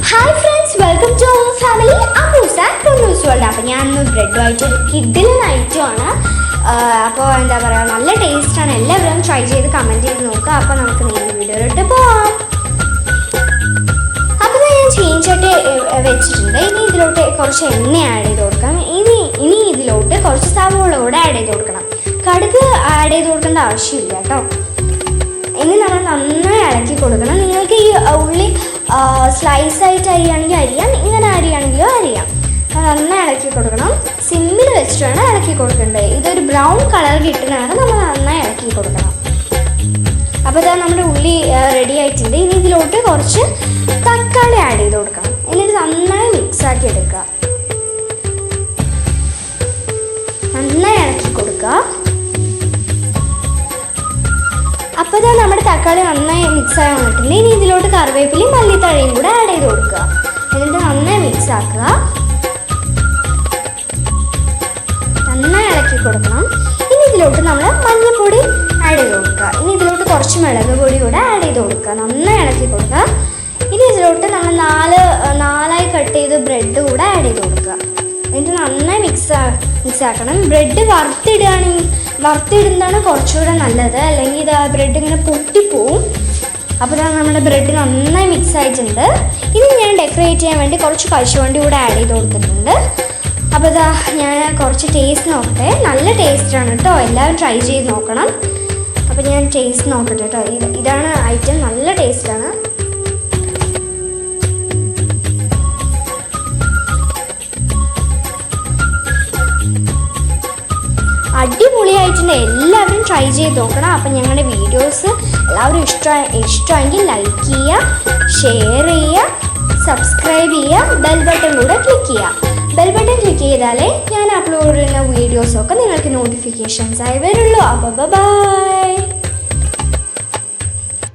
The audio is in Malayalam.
Hi friends, welcome to our family Ammus and Ponnus world. അപ്പോൾ ഞാനിന്ന് ബ്രെഡുമായിട്ട് ഒരു കിഡിലൻ ഐറ്റമാണ്. അപ്പോൾ എന്താ പറയുക, നല്ല ടേസ്റ്റാണ്. എല്ലാവരും ട്രൈ ചെയ്ത് കമൻറ്റ് ചെയ്ത് നോക്കുക. അപ്പോൾ നമുക്ക് നേരെ വീഡിയോയിലോട്ട് പോവാം. അപ്പോൾ ഞാൻ ചീനച്ചട്ടി വെച്ചിട്ടുണ്ട്. ഇനി ഇതിലോട്ട് കുറച്ച് എണ്ണ ആഡ് ചെയ്ത് കൊടുക്കാം. ഇനി ഇതിലോട്ട് കുറച്ച് സവോള കൂടെ ആഡ് ചെയ്ത് കൊടുക്കണം. കടുക് ആഡ് ചെയ്ത് കൊടുക്കേണ്ട ആവശ്യമില്ല കേട്ടോ. ഇനി നമ്മൾ നന്നായി ഇളക്കി കൊടുക്കണം. നിങ്ങൾക്ക് ഈ ഉള്ളി സ്ലൈസായിട്ട് അരിയാണെങ്കിൽ അരിയാം, ഇങ്ങനെ അരിയാണെങ്കിലോ അരിയാം. നന്നായി ഇളക്കി കൊടുക്കണം. സിമ്മിൽ വെച്ചിട്ടാണ് ഇളക്കി കൊടുക്കേണ്ടത്. ഇതൊരു ബ്രൗൺ കളർ കിട്ടുന്നതാണ് നമ്മൾ നന്നായി ഇളക്കി കൊടുക്കണം. അപ്പോൾ ഇതാ നമ്മുടെ ഉള്ളി റെഡി ആയിട്ടുണ്ട്. ഇനി ഇതിലോട്ട് കുറച്ച് തക്കാളി ആഡ് ചെയ്ത് കൊടുക്കണം. എന്നിട്ട് നന്നായി മിക്സാക്കി എടുക്കുക. നന്നായി ഇളക്കി കൊടുക്കുക. അപ്പോൾ ഇതാ നമ്മുടെ തക്കാളി നന്നായി മിക്സായി വന്നിട്ടുണ്ട്. ഇനി ഇതിലോട്ട് കറിവേപ്പിലയും മല്ലിത്തഴയും കൂടെ ആഡ് ചെയ്ത് കൊടുക്കുക. എന്നിട്ട് നന്നായി മിക്സ് ആക്കുക. നന്നായി ഇളക്കി കൊടുക്കണം. ഇനി ഇതിലോട്ട് നമ്മൾ മഞ്ഞൾപ്പൊടി ആഡ് ചെയ്ത് കൊടുക്കുക. ഇനി ഇതിലോട്ട് കുറച്ച് മുളക് പൊടി കൂടെ ആഡ് ചെയ്ത് കൊടുക്കുക. നന്നായി ഇളക്കി കൊടുക്കുക. ഇനി ഇതിലോട്ട് നമ്മൾ നാലായി കട്ട് ചെയ്ത് ബ്രെഡ് കൂടെ ആഡ് ചെയ്ത് കൊടുക്കുക. എന്നിട്ട് നന്നായി മിക്സ് ആക്കണം. ബ്രെഡ് വറുത്തിടുന്നതാണ് കുറച്ചുകൂടെ നല്ലത്, അല്ലെങ്കിൽ ഇത് ബ്രെഡ് ഇങ്ങനെ പൊട്ടിപ്പോവും. അപ്പോൾ നമ്മുടെ ബ്രെഡ് നന്നായി മിക്സ് ആയിട്ടുണ്ട്. ഇനി ഞാൻ ഡെക്കറേറ്റ് ചെയ്യാൻ വേണ്ടി കുറച്ച് കശുവണ്ടി കൂടെ ആഡ് ചെയ്ത് കൊടുത്തിട്ടുണ്ട്. അപ്പോൾ ഇതാ ഞാൻ കുറച്ച് ടേസ്റ്റ് നോക്കട്ടെ. നല്ല ടേസ്റ്റാണ് കേട്ടോ, എല്ലാവരും ട്രൈ ചെയ്ത് നോക്കണം. അപ്പോൾ ഞാൻ ടേസ്റ്റ് നോക്കട്ടെ കേട്ടോ. ഇതാണ് ഐറ്റം, നല്ല ടേസ്റ്റാണ്. അടിപൊളിയായിട്ടുണ്ട്. എല്ലാവരും ട്രൈ ചെയ്ത് നോക്കണം. അപ്പം ഞങ്ങളുടെ വീഡിയോസ് എല്ലാവരും ഇഷ്ടമെങ്കിൽ ലൈക്ക് ചെയ്യുക, ഷെയർ ചെയ്യുക, സബ്സ്ക്രൈബ് ചെയ്യുക, ബെൽ ബട്ടൺ കൂടെ ക്ലിക്ക് ചെയ്യുക. ബെൽ ബട്ടൺ ക്ലിക്ക് ചെയ്താലേ ഞാൻ അപ്ലോഡ് ചെയ്യുന്ന വീഡിയോസൊക്കെ നിങ്ങൾക്ക് നോട്ടിഫിക്കേഷൻസ് ആയി വരുള്ളൂ. അപ്പോൾ ബൈ.